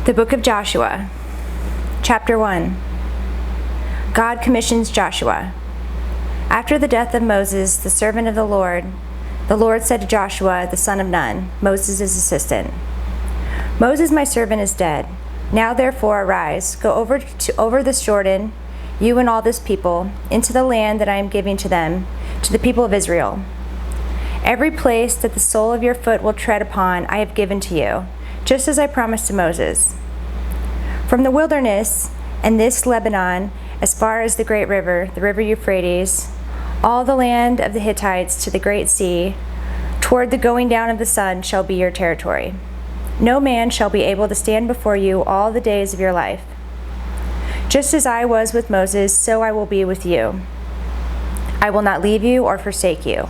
The Book of Joshua, Chapter 1. God commissions Joshua. After the death of Moses, the servant of the Lord said to Joshua, the son of Nun, Moses' assistant, "Moses, my servant, is dead. Now therefore arise, go over this Jordan, you and all this people, into the land that I am giving to them, to the people of Israel. Every place that the sole of your foot will tread upon I have given to you, just as I promised to Moses. From the wilderness and this Lebanon, as far as the great river, the river Euphrates, all the land of the Hittites to the great sea, toward the going down of the sun shall be your territory. No man shall be able to stand before you all the days of your life. Just as I was with Moses, so I will be with you. I will not leave you or forsake you.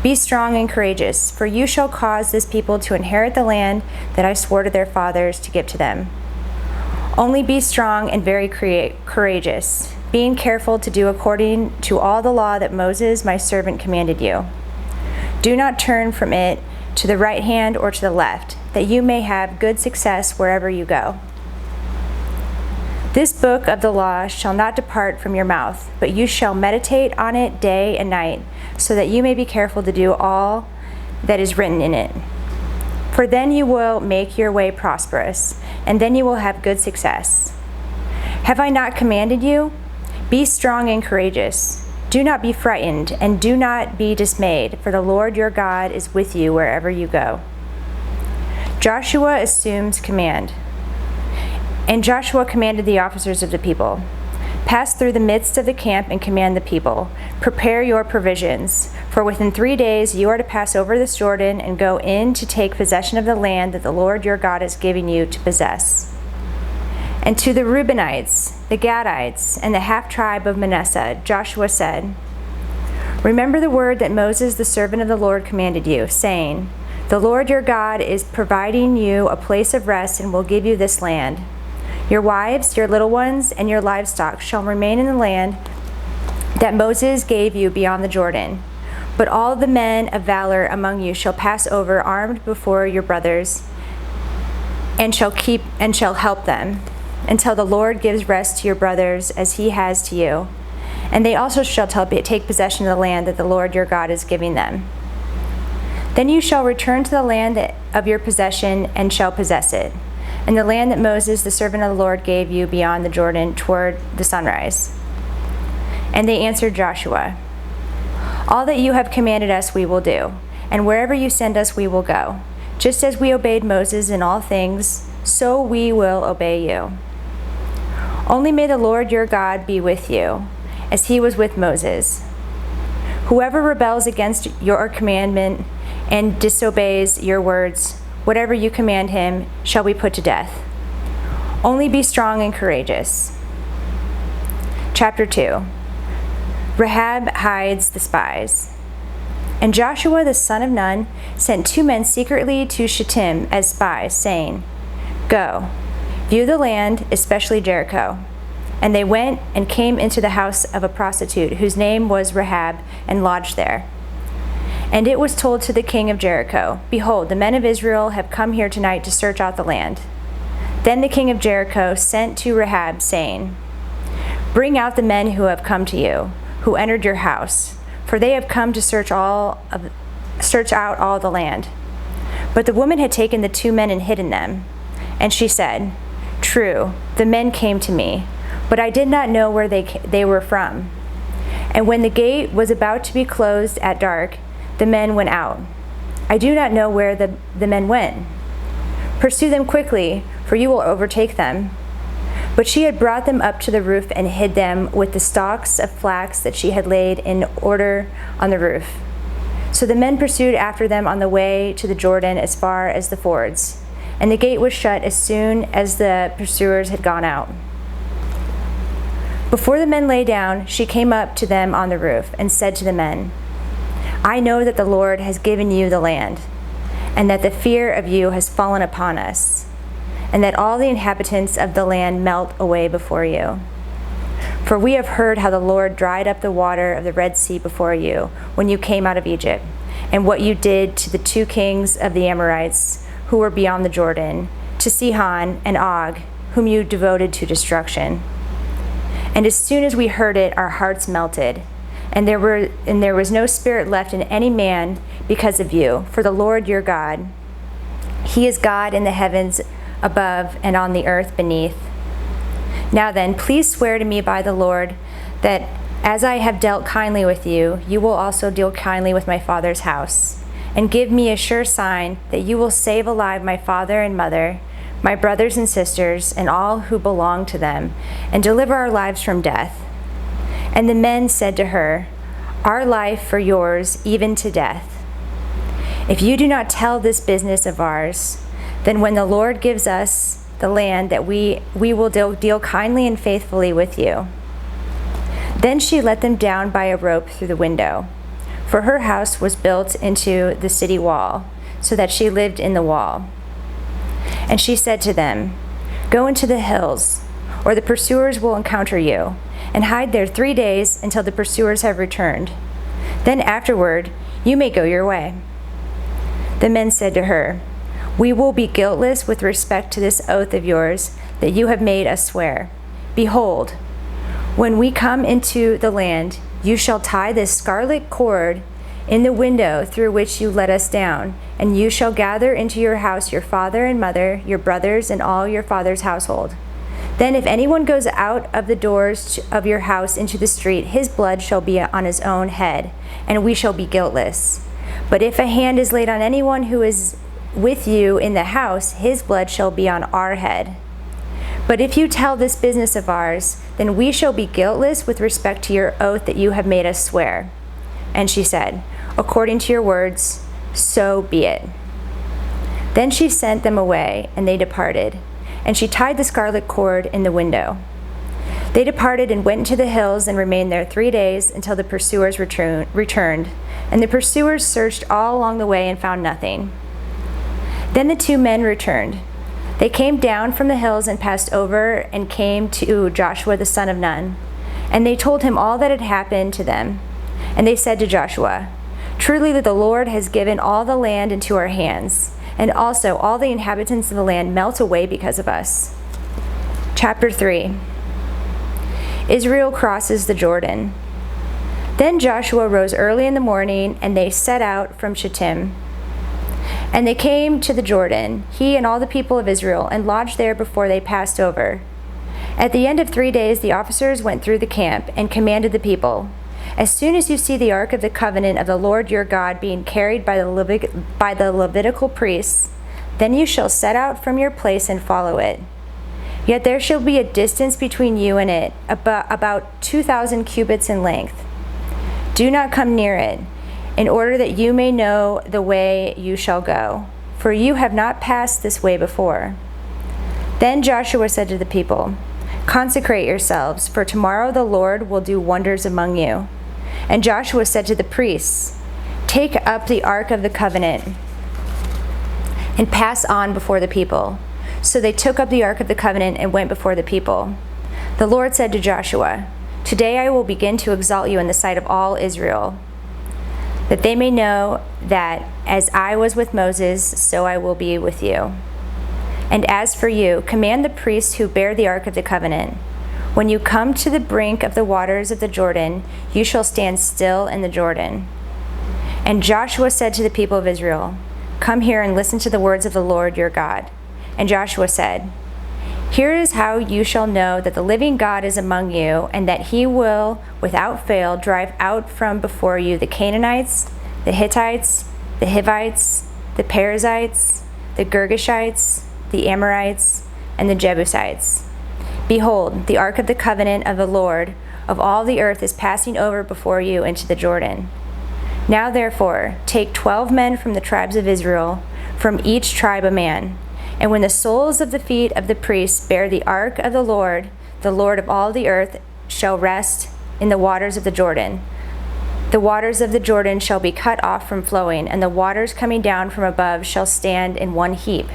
Be strong and courageous, for you shall cause this people to inherit the land that I swore to their fathers to give to them. Only be strong and very courageous, being careful to do according to all the law that Moses, my servant, commanded you. Do not turn from it to the right hand or to the left, that you may have good success wherever you go. This book of the law shall not depart from your mouth, but you shall meditate on it day and night, so that you may be careful to do all that is written in it. For then you will make your way prosperous, and then you will have good success. Have I not commanded you? Be strong and courageous. Do not be frightened, and do not be dismayed, for the Lord your God is with you wherever you go." Joshua assumes command. And Joshua commanded the officers of the people, "Pass through the midst of the camp and command the people. Prepare your provisions, for within 3 days you are to pass over this Jordan and go in to take possession of the land that the Lord your God is giving you to possess." And to the Reubenites, the Gadites, and the half-tribe of Manasseh, Joshua said, "Remember the word that Moses, the servant of the Lord, commanded you, saying, 'The Lord your God is providing you a place of rest and will give you this land. Your wives, your little ones, and your livestock shall remain in the land that Moses gave you beyond the Jordan. But all the men of valor among you shall pass over armed before your brothers, and shall help them, until the Lord gives rest to your brothers as he has to you. And they also shall take possession of the land that the Lord your God is giving them. Then you shall return to the land of your possession and shall possess it, and the land that Moses, the servant of the Lord, gave you beyond the Jordan toward the sunrise." And they answered Joshua, "All that you have commanded us we will do, and wherever you send us we will go. Just as we obeyed Moses in all things, so we will obey you. Only may the Lord your God be with you, as he was with Moses. Whoever rebels against your commandment and disobeys your words, whatever you command him, shall be put to death. Only be strong and courageous." Chapter 2. Rahab hides the spies. And Joshua the son of Nun sent 2 men secretly to Shittim as spies, saying, "Go, view the land, especially Jericho." And they went and came into the house of a prostitute, whose name was Rahab, and lodged there. And it was told to the king of Jericho, "Behold, the men of Israel have come here tonight to search out the land." Then the king of Jericho sent to Rahab, saying, "Bring out the men who have come to you, who entered your house, for they have come to search out all the land." But the woman had taken the 2 men and hidden them. And she said, "True, the men came to me, but I did not know where they were from. And when the gate was about to be closed at dark, the men went out. I do not know where the men went. Pursue them quickly, for you will overtake them." But she had brought them up to the roof and hid them with the stalks of flax that she had laid in order on the roof. So the men pursued after them on the way to the Jordan as far as the fords, and the gate was shut as soon as the pursuers had gone out. Before the men lay down, she came up to them on the roof and said to the men, "I know that the Lord has given you the land, and that the fear of you has fallen upon us, and that all the inhabitants of the land melt away before you. For we have heard how the Lord dried up the water of the Red Sea before you when you came out of Egypt, and what you did to the 2 kings of the Amorites who were beyond the Jordan, to Sihon and Og, whom you devoted to destruction. And as soon as we heard it, our hearts melted, and there was no spirit left in any man because of you, for the Lord your God, He is God in the heavens above and on the earth beneath. Now then, please swear to me by the Lord that as I have dealt kindly with you, you will also deal kindly with my father's house, and give me a sure sign that you will save alive my father and mother, my brothers and sisters, and all who belong to them, and deliver our lives from death. And the men said to her, Our life for yours, even to death. If you do not tell this business of ours, then when the Lord gives us the land, that we will deal kindly and faithfully with you. Then she let them down by a rope through the window, for her house was built into the city wall, so that she lived in the wall. And she said to them, Go into the hills, or the pursuers will encounter you, and hide there 3 days until the pursuers have returned. Then afterward you may go your way. The men said to her, We will be guiltless with respect to this oath of yours that you have made us swear. Behold, when we come into the land, you shall tie this scarlet cord in the window through which you let us down, and you shall gather into your house your father and mother, your brothers, and all your father's household. Then if anyone goes out of the doors of your house into the street, his blood shall be on his own head, and we shall be guiltless. But if a hand is laid on anyone who is with you in the house, his blood shall be on our head. But if you tell this business of ours, then we shall be guiltless with respect to your oath that you have made us swear. And she said, According to your words, so be it. Then she sent them away, and they departed. And she tied the scarlet cord in the window. They departed and went into the hills and remained there 3 days until the pursuers returned. And the pursuers searched all along the way and found nothing. Then the 2 men returned. They came down from the hills and passed over and came to Joshua the son of Nun. And they told him all that had happened to them. And they said to Joshua, Truly the Lord has given all the land into our hands, and also all the inhabitants of the land melt away because of us. Chapter 3. Israel crosses the Jordan. Then Joshua rose early in the morning, and they set out from Shittim. And they came to the Jordan, he and all the people of Israel, and lodged there before they passed over. At the end of 3 days, the officers went through the camp and commanded the people, As soon as you see the ark of the covenant of the Lord your God being carried by the Levitical priests, then you shall set out from your place and follow it. Yet there shall be a distance between you and it, about 2,000 cubits in length. Do not come near it, in order that you may know the way you shall go, for you have not passed this way before. Then Joshua said to the people, Consecrate yourselves, for tomorrow the Lord will do wonders among you. And Joshua said to the priests, Take up the ark of the covenant and pass on before the people. So they took up the ark of the covenant and went before the people. The Lord said to Joshua, Today I will begin to exalt you in the sight of all Israel, that they may know that as I was with Moses, so I will be with you. And as for you, command the priests who bear the ark of the covenant, when you come to the brink of the waters of the Jordan, you shall stand still in the Jordan. And Joshua said to the people of Israel, Come here and listen to the words of the Lord your God. And Joshua said, Here is how you shall know that the living God is among you, and that he will, without fail, drive out from before you the Canaanites, the Hittites, the Hivites, the Perizzites, the Girgashites, the Amorites, and the Jebusites. Behold, the ark of the covenant of the Lord of all the earth is passing over before you into the Jordan. Now therefore, take 12 men from the tribes of Israel, from each tribe a man. And when the soles of the feet of the priests bear the ark of the Lord of all the earth shall rest in the waters of the Jordan. The waters of the Jordan shall be cut off from flowing, and the waters coming down from above shall stand in one heap.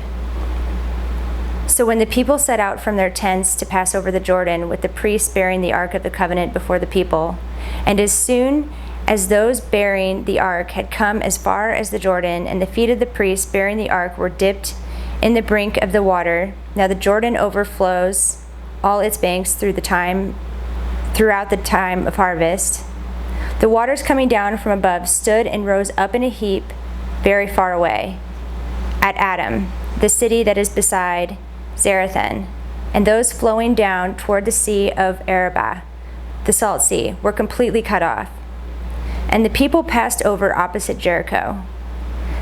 So when the people set out from their tents to pass over the Jordan, with the priests bearing the ark of the covenant before the people, and as soon as those bearing the ark had come as far as the Jordan, and the feet of the priests bearing the ark were dipped in the brink of the water. Now the Jordan overflows all its banks throughout the time of harvest. The waters coming down from above stood and rose up in a heap very far away, at Adam, the city that is beside Zarethan, and those flowing down toward the sea of Arabah, the salt sea, were completely cut off. And the people passed over opposite Jericho.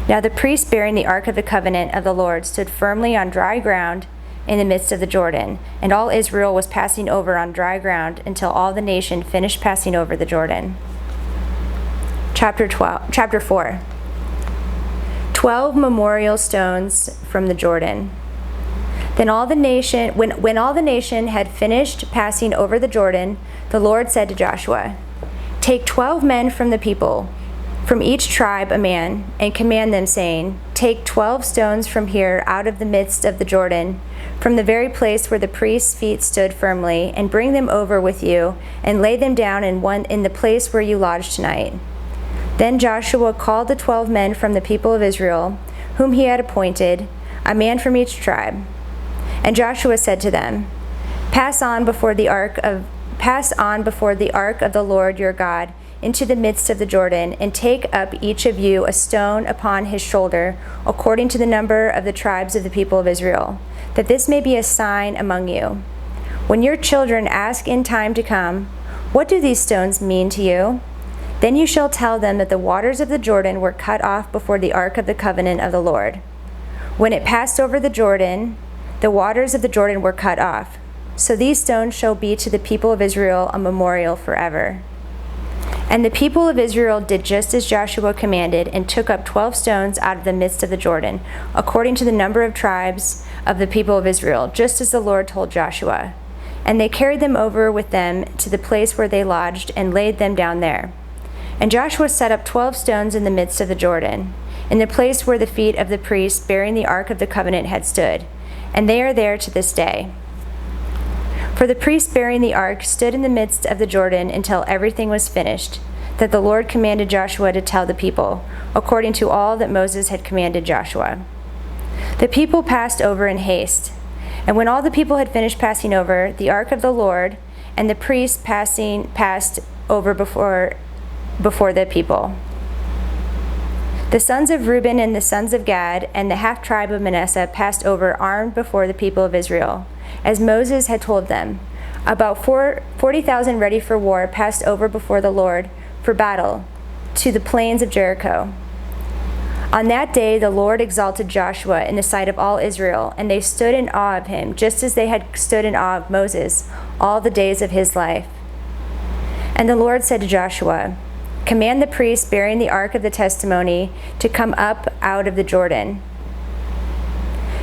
Now the priest bearing the ark of the covenant of the Lord stood firmly on dry ground in the midst of the Jordan, and all Israel was passing over on dry ground until all the nation finished passing over the Jordan. Chapter 4. 12 memorial stones from the Jordan. Then all the nation, when all the nation had finished passing over the Jordan, the Lord said to Joshua, "Take 12 men from the people, from each tribe a man, and command them, saying, Take 12 stones from here out of the midst of the Jordan, from the very place where the priest's feet stood firmly, and bring them over with you, and lay them down in the place where you lodge tonight." Then Joshua called the 12 men from the people of Israel, whom he had appointed, a man from each tribe. And Joshua said to them, Pass on before the ark of the Lord your God into the midst of the Jordan, and take up each of you a stone upon his shoulder, according to the number of the tribes of the people of Israel, that this may be a sign among you. When your children ask in time to come, What do these stones mean to you? Then you shall tell them that the waters of the Jordan were cut off before the ark of the covenant of the Lord. When it passed over the Jordan, the waters of the Jordan were cut off. So these stones shall be to the people of Israel a memorial forever. And the people of Israel did just as Joshua commanded, and took up 12 stones out of the midst of the Jordan, according to the number of tribes of the people of Israel, just as the Lord told Joshua. And they carried them over with them to the place where they lodged, and laid them down there. And Joshua set up 12 stones in the midst of the Jordan, in the place where the feet of the priests bearing the ark of the covenant had stood, and they are there to this day. For the priest bearing the ark stood in the midst of the Jordan until everything was finished, that the Lord commanded Joshua to tell the people, according to all that Moses had commanded Joshua. The people passed over in haste, and when all the people had finished passing over, the ark of the Lord and the priests passed over before the people. The sons of Reuben and the sons of Gad and the half-tribe of Manasseh passed over armed before the people of Israel, as Moses had told them. About 40,000 ready for war passed over before the Lord for battle to the plains of Jericho. On that day the Lord exalted Joshua in the sight of all Israel, and they stood in awe of him, just as they had stood in awe of Moses all the days of his life. And the Lord said to Joshua, Command the priests bearing the ark of the testimony to come up out of the Jordan.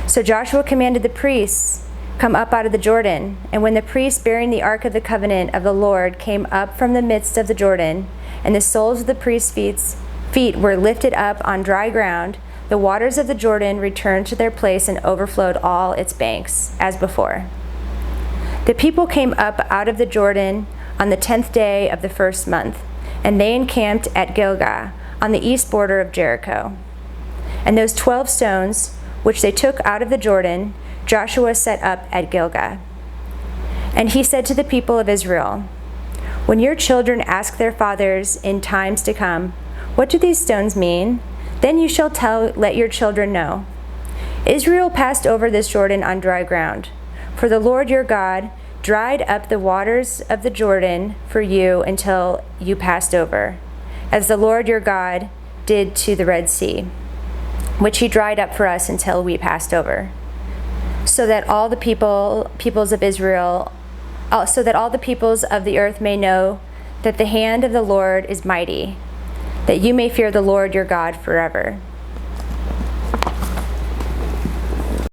So Joshua commanded the priests, Come up out of the Jordan. And when the priests bearing the ark of the covenant of the Lord came up from the midst of the Jordan, and the soles of the priests' feet were lifted up on dry ground, the waters of the Jordan returned to their place and overflowed all its banks, as before. The people came up out of the Jordan on the 10th day of the first month, and they encamped at Gilgal, on the east border of Jericho. And those 12 stones, which they took out of the Jordan, Joshua set up at Gilgal. And he said to the people of Israel, When your children ask their fathers in times to come, What do these stones mean? Then you shall let your children know. Israel passed over this Jordan on dry ground, for the Lord your God dried up the waters of the Jordan for you until you passed over, as the Lord your God did to the Red Sea, which he dried up for us until we passed over, so that all the peoples of the earth may know that the hand of the Lord is mighty, that you may fear the Lord your God forever.